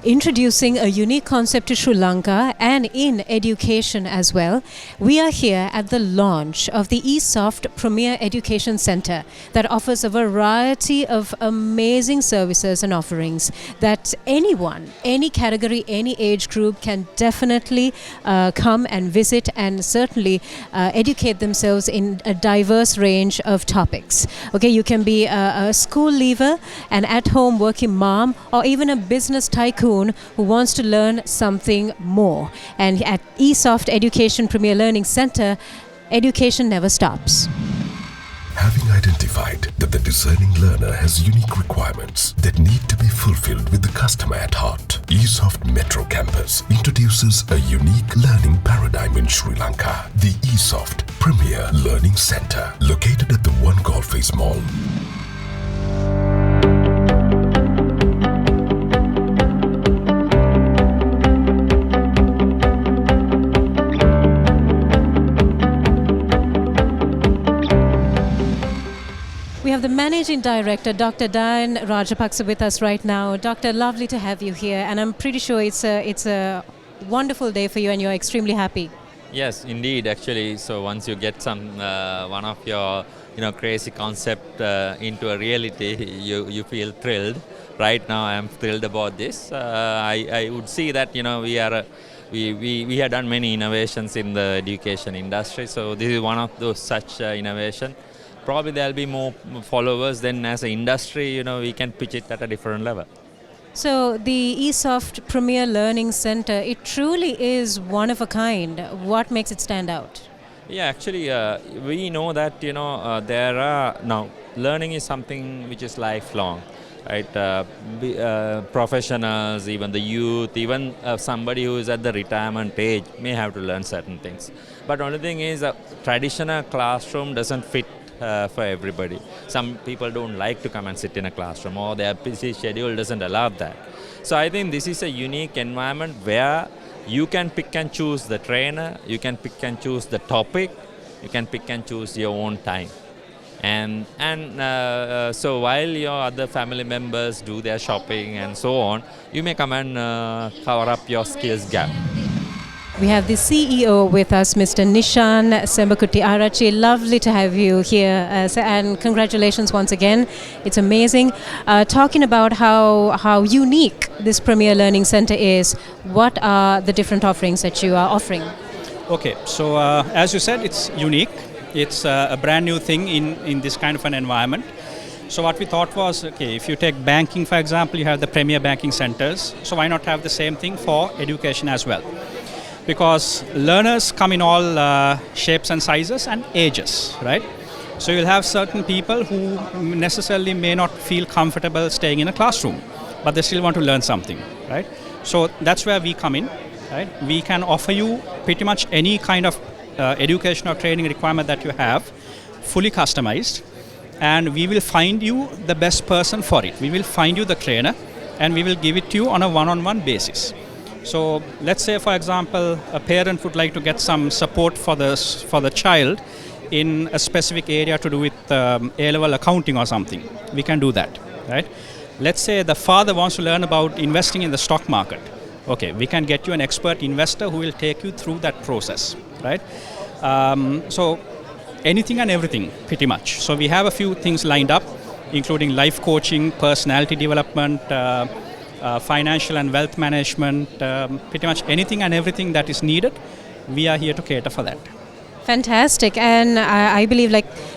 introducing a unique concept to Sri Lanka and in education as well. We are here at the launch of the ESOFT Premier Education Centre that offers a variety of amazing services and offerings that anyone, any category, any age group can definitely come and visit and certainly educate themselves in a diverse range of topics. Okay, you can be a school leaver, an at-home working mom, or even a business tycoon who wants to learn something more. And at ESOFT Education Premier Learning Centre, education never stops. Having identified that the discerning learner has unique requirements that need to be fulfilled with the customer at heart, ESOFT Metro Campus introduces a unique learning paradigm in Sri Lanka, the ESOFT Premier Learning Centre, located at the One Golf Face Mall. We have the Managing Director, Dr. Dian Rajapaksa, with us right now. Doctor, lovely to have you here, and I'm pretty sure it's a wonderful day for you and you're extremely happy. Yes, indeed, actually. So once you get some one of your crazy concept into a reality, you feel thrilled. Right now I am thrilled about this. I would see that we have done many innovations in the education industry, so this is one of those such innovation. Probably there'll be more followers. Then as an industry, we can pitch it at a different level. So the ESOFT Premier Learning Centre, it truly is one of a kind. What makes it stand out? Yeah, actually, we know that there are now learning is something which is lifelong, right? Professionals, even the youth, even somebody who is at the retirement age may have to learn certain things. But only thing is, a traditional classroom doesn't fit for everybody. Some people don't like to come and sit in a classroom, or their busy schedule doesn't allow that. So I think this is a unique environment where you can pick and choose the trainer, you can pick and choose the topic, you can pick and choose your own time. And so while your other family members do their shopping and so on, you may come and cover up your skills gap. We have the CEO with us, Mr. Nishan Sembakutti Arachi. Lovely to have you here, and congratulations once again. It's amazing. Talking about how unique this Premier Learning Centre is, what are the different offerings that you are offering? Okay, so as you said, it's unique. It's a brand new thing in this kind of an environment. So what we thought was, okay, if you take banking, for example, you have the Premier Banking Centres. So why not have the same thing for education as well? Because learners come in all shapes and sizes and ages, right? So you'll have certain people who necessarily may not feel comfortable staying in a classroom, but they still want to learn something, right? So that's where we come in, right? We can offer you pretty much any kind of education or training requirement that you have, fully customized, and we will find you the best person for it. We will find you the trainer, and we will give it to you on a one-on-one basis. So let's say, for example, a parent would like to get some support for the child in a specific area to do with A-level accounting or something. We can do that, right? Let's say the father wants to learn about investing in the stock market. Okay, we can get you an expert investor who will take you through that process, right? So anything and everything, pretty much. So we have a few things lined up, including life coaching, personality development, financial and wealth management, pretty much anything and everything that is needed, we are here to cater for that. Fantastic. And I believe,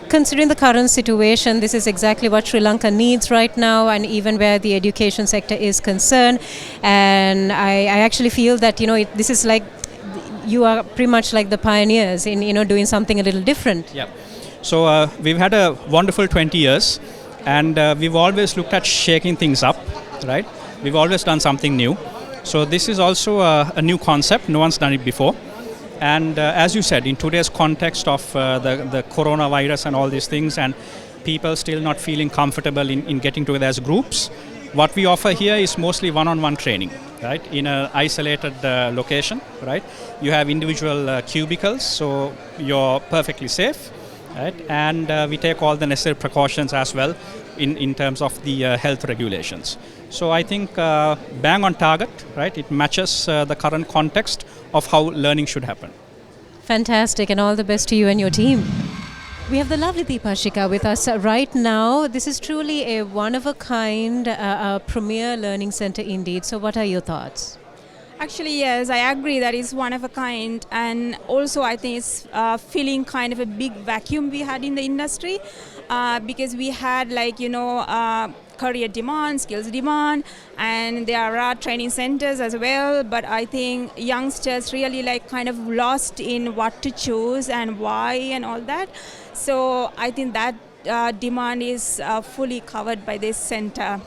considering the current situation, this is exactly what Sri Lanka needs right now, and even where the education sector is concerned. And I actually feel that, this is like, you are pretty much like the pioneers in, doing something a little different. Yeah. So we've had a wonderful 20 years, and we've always looked at shaking things up, right? We've always done something new. So this is also a new concept. No one's done it before. And as you said, in today's context of the coronavirus and all these things, and people still not feeling comfortable in getting together as groups, what we offer here is mostly one-on-one training, right? In an isolated location, right? You have individual cubicles, so you're perfectly safe, right? And we take all the necessary precautions as well in terms of the health regulations. So I think bang on target, right? It matches the current context of how learning should happen. Fantastic, and all the best to you and your team. We have the lovely Deepashika with us right now. This is truly a one-of-a-kind premier learning center indeed. So what are your thoughts? Actually, yes, I agree that it's one of a kind, and also I think it's filling kind of a big vacuum we had in the industry, because we had career demand, skills demand, and there are training centers as well. But I think youngsters really kind of lost in what to choose and why and all that. So I think that demand is fully covered by this center.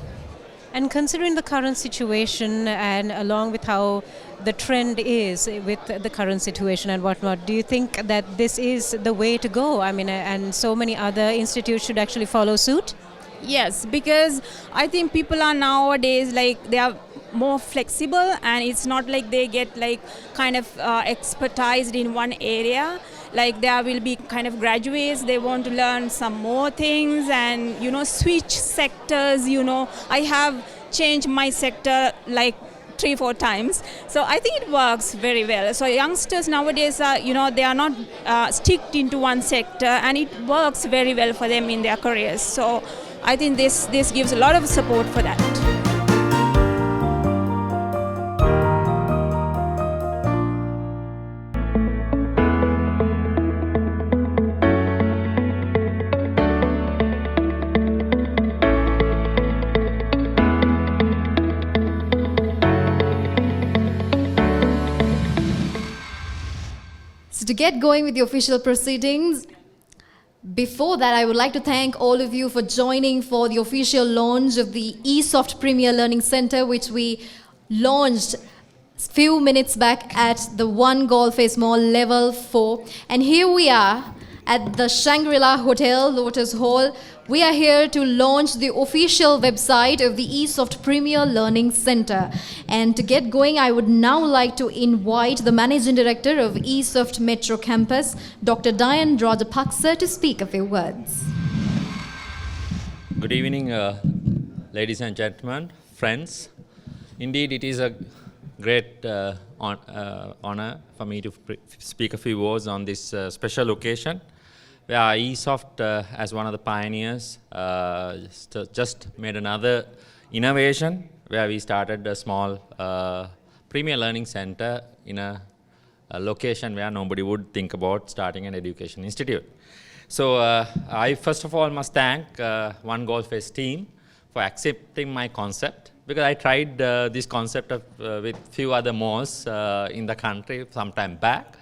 And considering the current situation and along with how the trend is with the current situation and whatnot, do you think that this is the way to go? I mean, and so many other institutes should actually follow suit? Yes, because I think people are nowadays they are more flexible, and it's not like they get kind of expertised in one area. There will be kind of graduates, they want to learn some more things and switch sectors. I have changed my sector 3-4 times, so I think it works very well. So youngsters nowadays are they are not sticked into one sector, and it works very well for them in their careers. So I think this gives a lot of support for that. So to get going with the official proceedings, before that, I would like to thank all of you for joining for the official launch of the ESOFT Premier Learning Center, which we launched few minutes back at the One Golf Face Mall Level 4. And here we are at the Shangri-La Hotel, Lotus Hall. We are here to launch the official website of the ESOFT Premier Learning Center. And to get going, I would now like to invite the Managing Director of ESOFT Metro Campus, Dr. Dian Rajapaksa, to speak a few words. Good evening, ladies and gentlemen, friends. Indeed, it is a great honor for me to speak a few words on this special occasion, where ESOFT, as one of the pioneers, just made another innovation where we started a small premier learning center in a location where nobody would think about starting an education institute. So I first of all must thank One Golf Face team for accepting my concept, because I tried this concept with few other malls in the country some time back,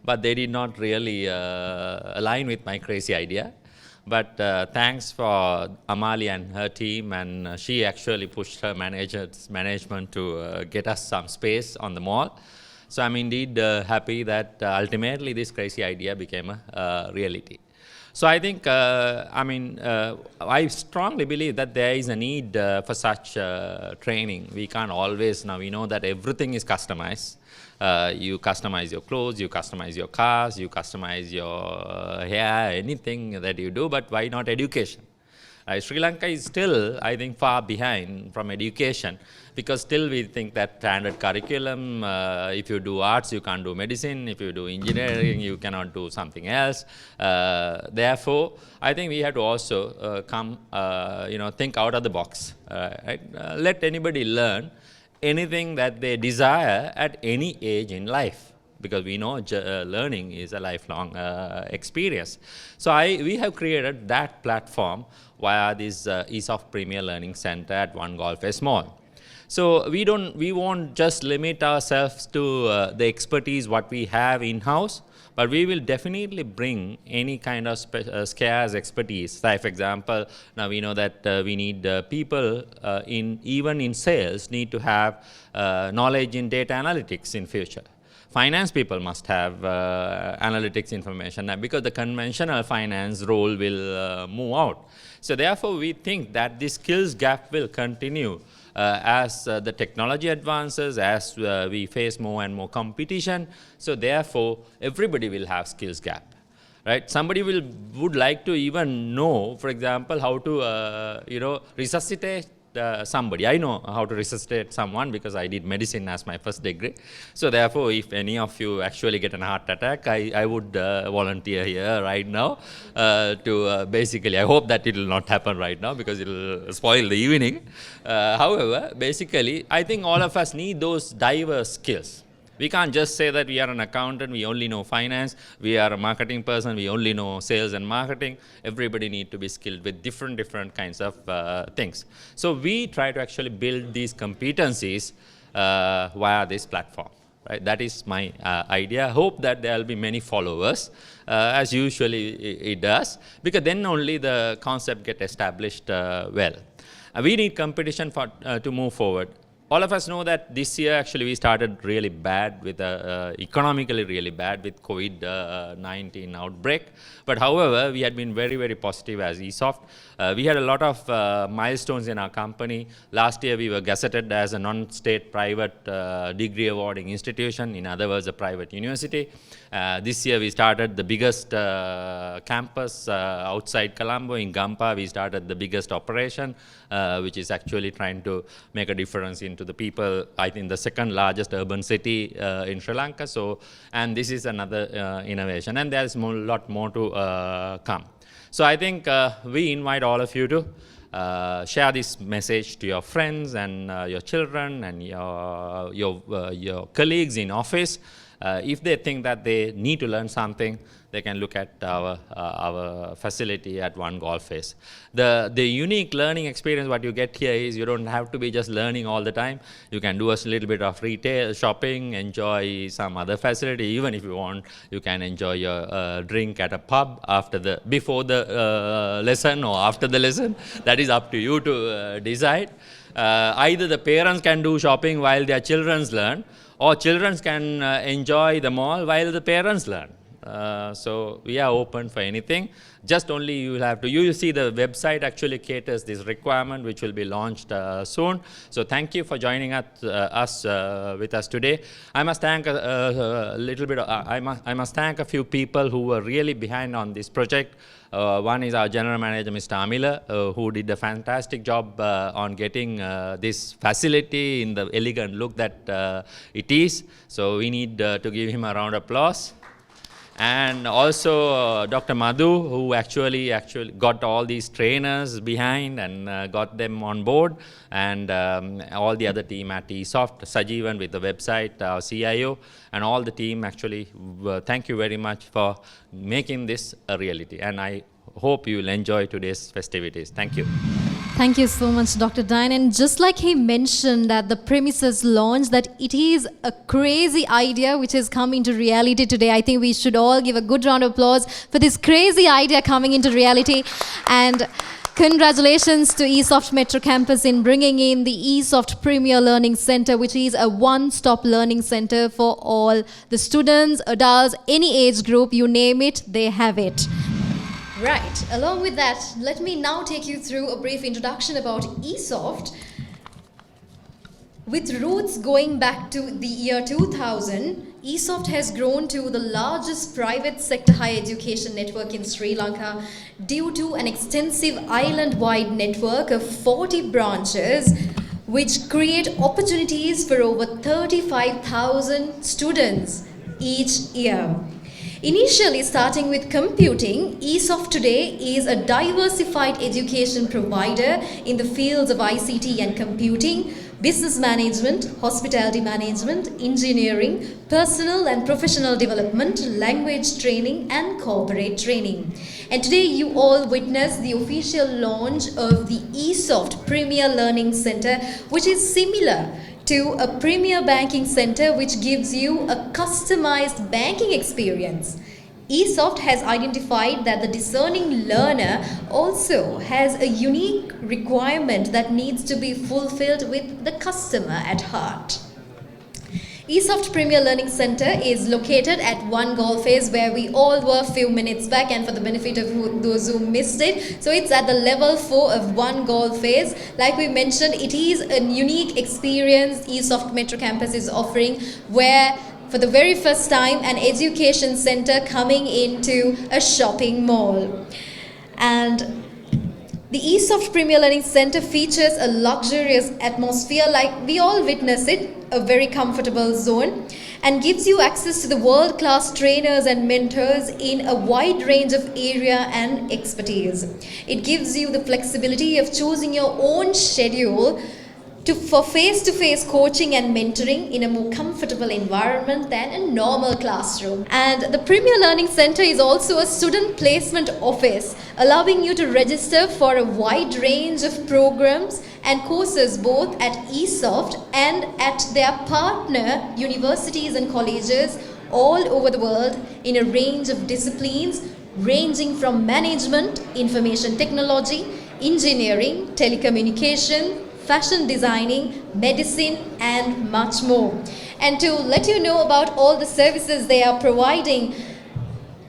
but they did not really align with my crazy idea. But thanks for Amali and her team, and she actually pushed her management to get us some space on the mall. So I'm indeed happy that ultimately this crazy idea became a reality. So I think, I strongly believe that there is a need for such training. We can't always, now we know that everything is customized. You customize your clothes, you customize your cars, you customize your hair, anything that you do, but why not education? Sri Lanka is still, I think, far behind from education, because still we think that standard curriculum, if you do arts, you can't do medicine, if you do engineering, you cannot do something else. Therefore, I think we have to also think out of the box. Right? Let anybody learn anything that they desire at any age in life, because we know learning is a lifelong experience. So we have created that platform via this ESOFT Premier Learning Center at One Golf Face Mall. So we won't just limit ourselves to the expertise what we have in-house, but we will definitely bring any kind of scarce expertise. Like, for example, now we know that we need people even in sales need to have knowledge in data analytics in future. Finance people must have analytics information, because the conventional finance role will move out. So therefore, we think that this skills gap will continue as the technology advances, as we face more and more competition. So therefore, everybody will have skills gap. Right? Somebody would like to even know, for example, how to resuscitate somebody. I know how to resuscitate someone because I did medicine as my first degree. So therefore, if any of you actually get a heart attack, I would volunteer here right now to basically, I hope that it will not happen right now because it will spoil the evening. However, basically, I think all of us need those diverse skills. We can't just say that we are an accountant, we only know finance, we are a marketing person, we only know sales and marketing. Everybody needs to be skilled with different kinds of things. So we try to actually build these competencies via this platform. Right? That is my idea. I hope that there will be many followers, as usually it does, because then only the concept gets established well. We need competition to move forward. All of us know that this year actually we started really bad with economically really bad with COVID-19 outbreak. But however, we had been very positive as ESOFT. We had a lot of milestones in our company. Last year we were gazetted as a non-state private degree awarding institution, in other words a private university. This year we started the biggest campus outside Colombo in Gampa. We started the biggest operation, which is actually trying to make a difference into the people, I think the second largest urban city in Sri Lanka. So, and this is another innovation, and there's a lot more to come. So I think we invite all of you to share this message to your friends and your children and your colleagues in office. If they think that they need to learn something, they can look at our facility at One Golf Face. The unique learning experience what you get here is you don't have to be just learning all the time. You can do a little bit of retail shopping, enjoy some other facility. Even if you want, you can enjoy your drink at a pub before the lesson or after the lesson. That is up to you to decide. Either the parents can do shopping while their children learn, or children can enjoy the mall while the parents learn. So we are open for anything. Just only you will have to, you see the website actually caters this requirement which will be launched soon. So thank you for joining us with us today. I must thank I must thank a few people who were really behind on this project. One is our general manager, Mr. Amila, who did a fantastic job on getting this facility in the elegant look that it is. So we need to give him a round of applause. And also Dr. Madhu, who actually got all these trainers behind and got them on board, and all the other team at ESOFT, Sajeevan with the website, our CIO, and all the team actually, thank you very much for making this a reality. And I hope you will enjoy today's festivities. Thank you. Thank you so much, Dr. Dine. And just like he mentioned at the premises launch, that it is a crazy idea which has come into reality today. I think we should all give a good round of applause for this crazy idea coming into reality. And congratulations to ESOFT Metro Campus in bringing in the ESOFT Premier Learning Center, which is a one-stop learning center for all the students, adults, any age group, you name it, they have it. Right, along with that, let me now take you through a brief introduction about ESOFT. With roots going back to the year 2000, ESOFT has grown to the largest private sector higher education network in Sri Lanka due to an extensive island-wide network of 40 branches, which create opportunities for over 35,000 students each year. Initially starting with computing, ESOFT today is a diversified education provider in the fields of ICT and computing, business management, hospitality management, engineering, personal and professional development, language training and corporate training. And today you all witness the official launch of the ESOFT Premier Learning Center, which is similar to a premier banking center which gives you a customized banking experience. ESOFT has identified that the discerning learner also has a unique requirement that needs to be fulfilled with the customer at heart. ESOFT Premier Learning Center is located at One Golf Face, where we all were a few minutes back, and for the benefit of those who missed it, so it's at the level 4 of One Golf Face. Like we mentioned, it is a unique experience ESOFT Metro Campus is offering, where for the very first time an education center coming into a shopping mall. And The ESOFT Premier Learning Center features a luxurious atmosphere, like we all witness it, a very comfortable zone, and gives you access to the world-class trainers and mentors in a wide range of area and expertise. It gives you the flexibility of choosing your own schedule for face-to-face coaching and mentoring in a more comfortable environment than a normal classroom. And the Premier Learning Center is also a student placement office, allowing you to register for a wide range of programs and courses both at ESOFT and at their partner universities and colleges all over the world in a range of disciplines ranging from management, information technology, engineering, telecommunication, fashion designing, medicine, and much more. And to let you know about all the services they are providing,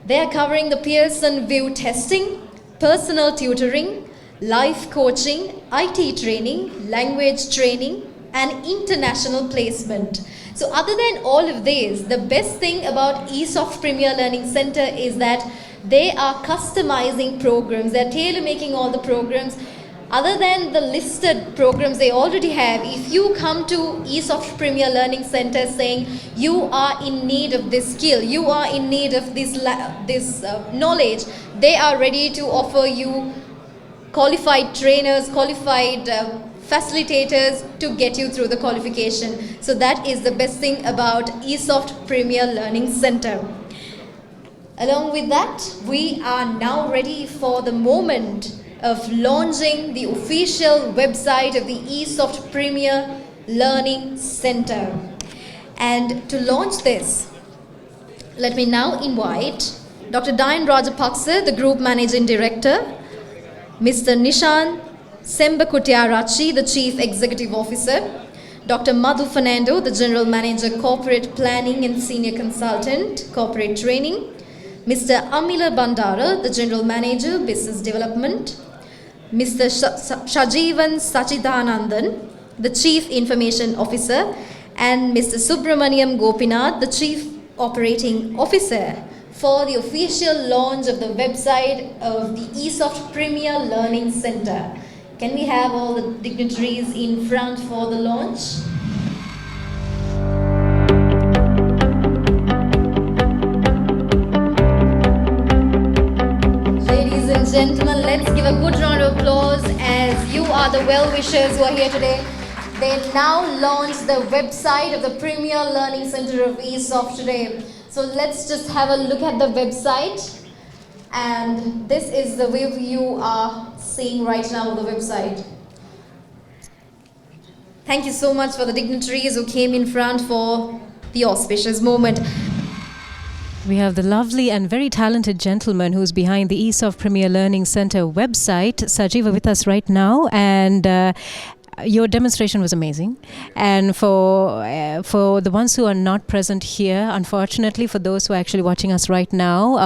they are covering the Pearson VUE testing, personal tutoring, life coaching, IT training, language training, and international placement. So other than all of these, the best thing about ESOFT Premier Learning Center is that they are customizing programs. They're tailor-making all the programs. Other than the listed programs they already have, if you come to ESOFT Premier Learning Center saying you are in need of this skill, you are in need of this knowledge, they are ready to offer you qualified trainers, qualified facilitators to get you through the qualification. So that is the best thing about ESOFT Premier Learning Center. Along with that, we are now ready for the moment of launching the official website of the ESOFT Premier Learning Center. And to launch this, let me now invite Dr. Dian Rajapaksa, the Group Managing Director, Mr. Nishan Sembakutiarachi, the Chief Executive Officer, Dr. Madhu Fernando, the General Manager, Corporate Planning and Senior Consultant, Corporate Training, Mr. Amila Bandara, the General Manager, Business Development, Mr. Shajivan Sachidanandan, the Chief Information Officer, and Mr. Subramaniam Gopinath, the Chief Operating Officer, for the official launch of the website of the ESOFT Premier Learning Center. Can we have all the dignitaries in front for the launch? Ladies and gentlemen, let's give a good round of applause as you are the well-wishers who are here today. They now launch the website of the Premier Learning Center of ESOFT today. So let's just have a look at the website. And this is the view you are seeing right now on the website. Thank you so much for the dignitaries who came in front for the auspicious moment. We have the lovely and very talented gentleman who's behind the ESOFT Premier Learning Center website, Sajiva, with us right now, and your demonstration was amazing. And for the ones who are not present here, unfortunately, for those who are actually watching us right now,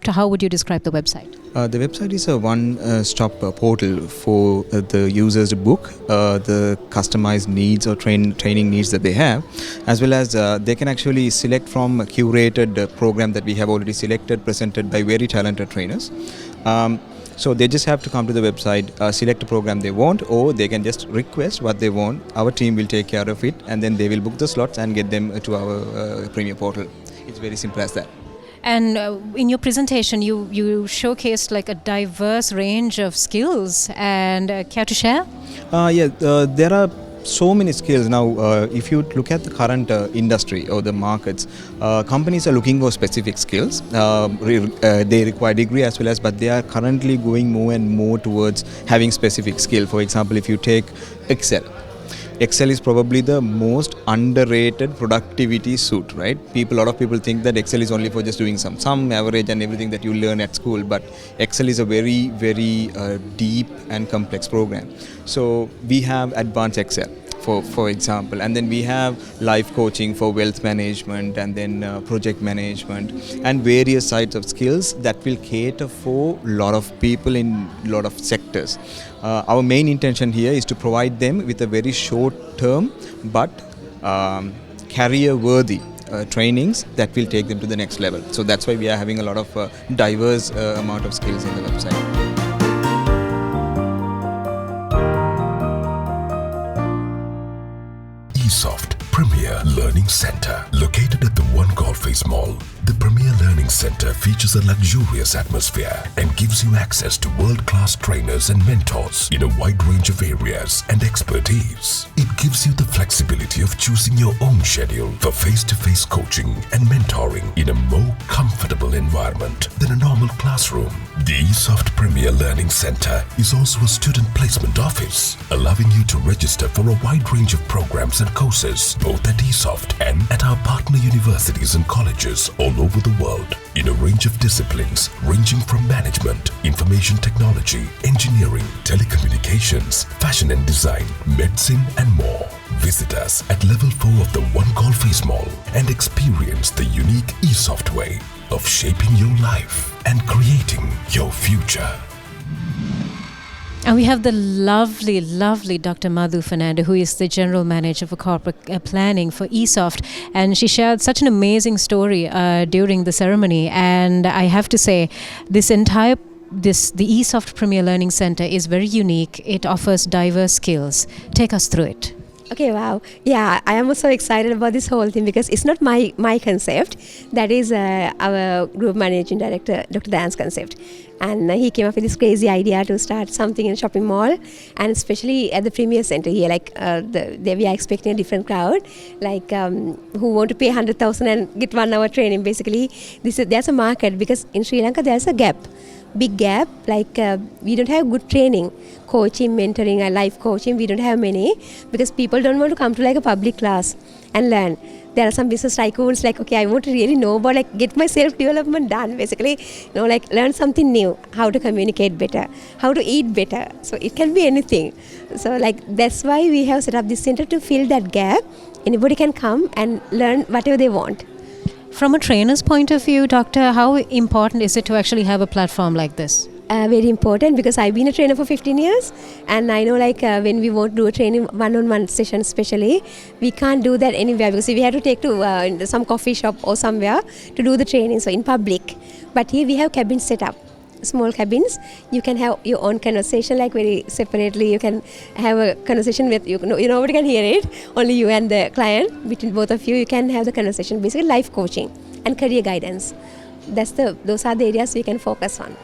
how would you describe the website? The website is a one-stop portal for the users to book the customized needs or training needs that they have, as well as they can actually select from a curated program that we have already selected, presented by very talented trainers. So they just have to come to the website, select a program they want, or they can just request what they want. Our team will take care of it, and then they will book the slots and get them to our Premier portal. It's very simple as that. And in your presentation, you showcased like a diverse range of skills. And care to share? There are so many skills now. If you look at the current industry or the markets, companies are looking for specific skills. They require degree as well as, but they are currently going more and more towards having specific skill. For example, if you take Excel is probably the most underrated productivity suite, right? A lot of people think that Excel is only for just doing some average and everything that you learn at school, but Excel is a very, very deep and complex program. So we have advanced Excel, for example, and then we have life coaching for wealth management, and then project management, and various sides of skills that will cater for a lot of people in a lot of sectors. Our main intention here is to provide them with a very short term but career worthy trainings that will take them to the next level. So that's why we are having a lot of diverse amount of skills in the website. ESOFT Premier Learning Center, located at the One Golface Mall. The Premier Learning Center features a luxurious atmosphere and gives you access to world-class trainers and mentors in a wide range of areas and expertise. It gives you the flexibility of choosing your own schedule for face-to-face coaching and mentoring in a more comfortable environment than a normal classroom. The ESOFT Premier Learning Center is also a student placement office, allowing you to register for a wide range of programs and courses, both at ESOFT and at our partner universities and colleges all over the world, in a range of disciplines ranging from management, information technology, engineering, telecommunications, fashion and design, medicine and more. Visit us at level 4 of the One Golface Mall and experience the unique ESOFT way of shaping your life and creating your future. And we have the lovely, lovely Dr. Madhu Fernando, who is the General Manager for Corporate Planning for ESOFT. And she shared such an amazing story during the ceremony. And I have to say, the ESOFT Premier Learning Center is very unique. It offers diverse skills. Take us through it. Okay, wow. Yeah, I am also excited about this whole thing because it's not my concept. That is our group managing director, Dr. Dan's concept. And he came up with this crazy idea to start something in a shopping mall, and especially at the Premier Center here. Like there we are expecting a different crowd, like who want to pay 100,000 and get 1 hour training. Basically, there's a market because in Sri Lanka there's a big gap. Like we don't have good training, coaching, mentoring, and life coaching. We don't have many because people don't want to come to like a public class and learn. There are some business tycoons like, okay, I want to really know about, like, get my self-development done, basically, like learn something new, how to communicate better, how to eat better. So it can be anything. So like that's why we have set up this center to fill that gap. Anybody can come and learn whatever they want. From a trainer's point of view, Doctor, how important is it to actually have a platform like this? Very important because I've been a trainer for 15 years and I know like when we want to do a training one-on-one session especially, we can't do that anywhere because we have to take to some coffee shop or somewhere to do the training, so in public. But here we have cabins set up, small cabins. You can have your own conversation like very separately. You can have a conversation with, nobody can hear it, only you and the client. Between both of you, you can have the conversation, basically life coaching and career guidance. Those are the areas we can focus on.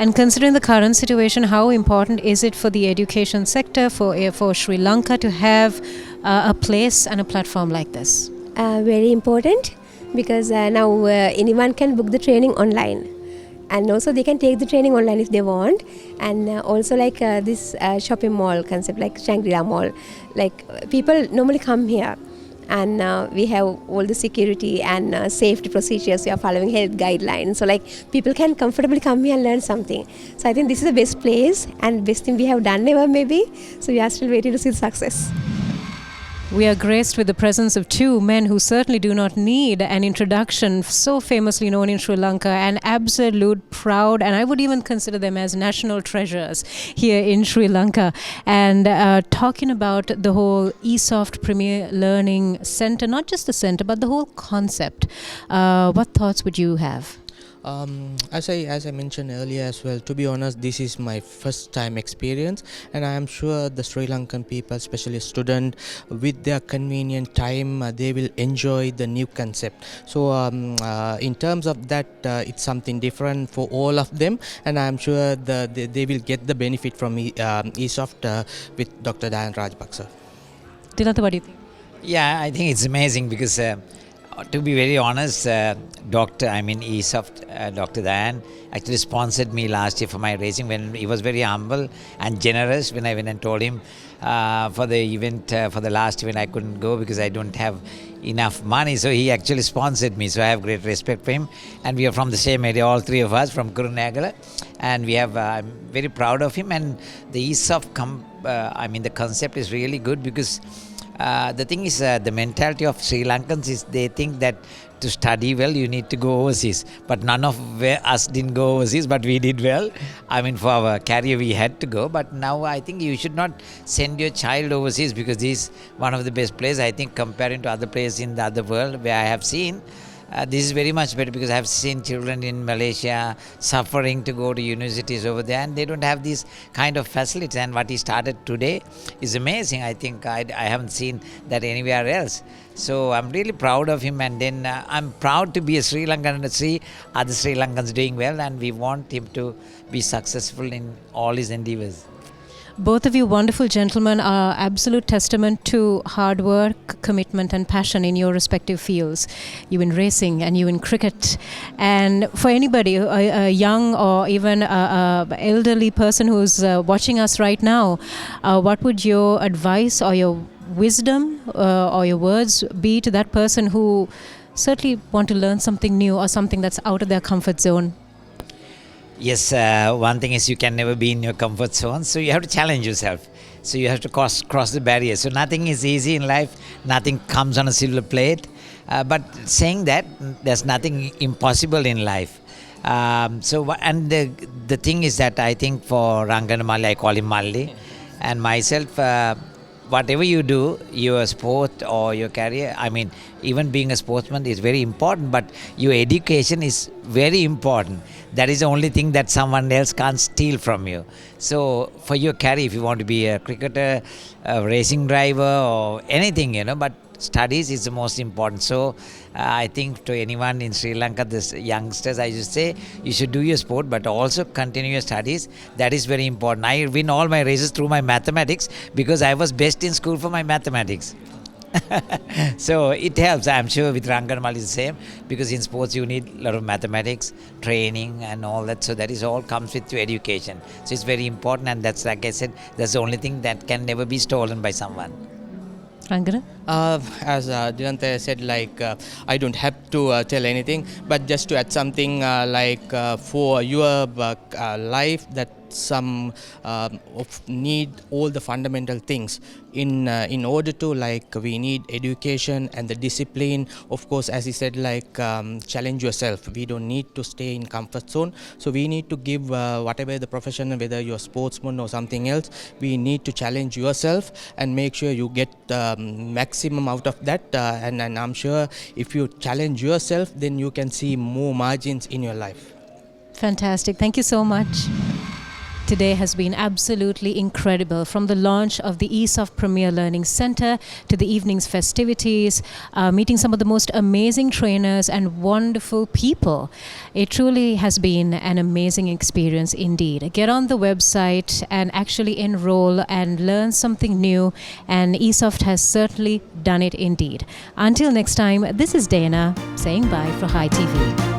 And considering the current situation, how important is it for the education sector, for Sri Lanka to have a place and a platform like this? Very important because now anyone can book the training online. And also they can take the training online if they want. And also like this shopping mall concept, like Shangri-La Mall, like people normally come here. And we have all the security and safety procedures. We are following health guidelines. So like people can comfortably come here and learn something. So I think this is the best place and best thing we have done ever maybe. So we are still waiting to see the success. We are graced with the presence of two men who certainly do not need an introduction, so famously known in Sri Lanka, and absolute proud, and I would even consider them as national treasures here in Sri Lanka. And talking about the whole ESOFT Premier Learning Center, not just the center, but the whole concept. What thoughts would you have? As I mentioned earlier as well, to be honest, this is my first time experience, and I am sure the Sri Lankan people, especially students, with their convenient time, they will enjoy the new concept. So in terms of that, it's something different for all of them, and I am sure they will get the benefit from ESOFT with Dr. Dayan Rajapaksa. Dilantha, what do you think? Yeah, I think it's amazing because to be very honest, ESOFT, Dr. Dayan actually sponsored me last year for my racing when he was very humble and generous when I went and told him for the event, for the last event I couldn't go because I don't have enough money. So he actually sponsored me. So I have great respect for him. And we are from the same area, all three of us from Kurunegala. And we have, I'm very proud of him. And the ESOFT, the concept is really good because the thing is, the mentality of Sri Lankans is they think that to study well, you need to go overseas. But none of us didn't go overseas, but we did well. For our career, we had to go. But now I think you should not send your child overseas because this is one of the best places, I think, comparing to other places in the other world where I have seen. This is very much better because I have seen children in Malaysia suffering to go to universities over there, and they don't have these kind of facilities. And what he started today is amazing. I think I haven't seen that anywhere else. So I'm really proud of him, and then I'm proud to be a Sri Lankan and see other Sri Lankans doing well, and we want him to be successful in all his endeavors. Both of you wonderful gentlemen are absolute testament to hard work, commitment and passion in your respective fields. You in racing and you in cricket. And for anybody, a young or even a elderly person who's watching us right now, what would your advice or your wisdom or your words be to that person who certainly want to learn something new or something that's out of their comfort zone? Yes, one thing is you can never be in your comfort zone, so you have to challenge yourself. So you have to cross the barrier. So nothing is easy in life, nothing comes on a silver plate. But saying that, there's nothing impossible in life. And the thing is that I think for Rangana Malli, I call him Malli, and myself, whatever you do, your sport or your career, I mean, even being a sportsman is very important, but your education is very important. That is the only thing that someone else can't steal from you. So for your career, if you want to be a cricketer, a racing driver or anything, but studies is the most important. So I think to anyone in Sri Lanka, this youngsters, I should say, you should do your sport, but also continue your studies. That is very important. I win all my races through my mathematics because I was best in school for my mathematics. So it helps. I'm sure with Rangana Malli is the same, because in sports you need a lot of mathematics, training and all that. So that is all comes with your education. So it's very important, and that's, like I said, that's the only thing that can never be stolen by someone. Rangana? As Dilantha said, I don't have to tell anything, but just to add something for your life, that some need all the fundamental things in order to, we need education and the discipline. Of course, as he said, challenge yourself. We don't need to stay in comfort zone, so we need to give whatever the profession, whether you're a sportsman or something else, we need to challenge yourself and make sure you get maximum out of that, and I'm sure if you challenge yourself, then you can see more margins in your life. Fantastic. Thank you so much. Today has been absolutely incredible, from the launch of the ESOFT Premier Learning Center to the evening's festivities, meeting some of the most amazing trainers and wonderful people. It truly has been an amazing experience indeed. Get on the website and actually enroll and learn something new, and ESOFT has certainly done it indeed. Until next time, this is Dana saying bye for Hi TV.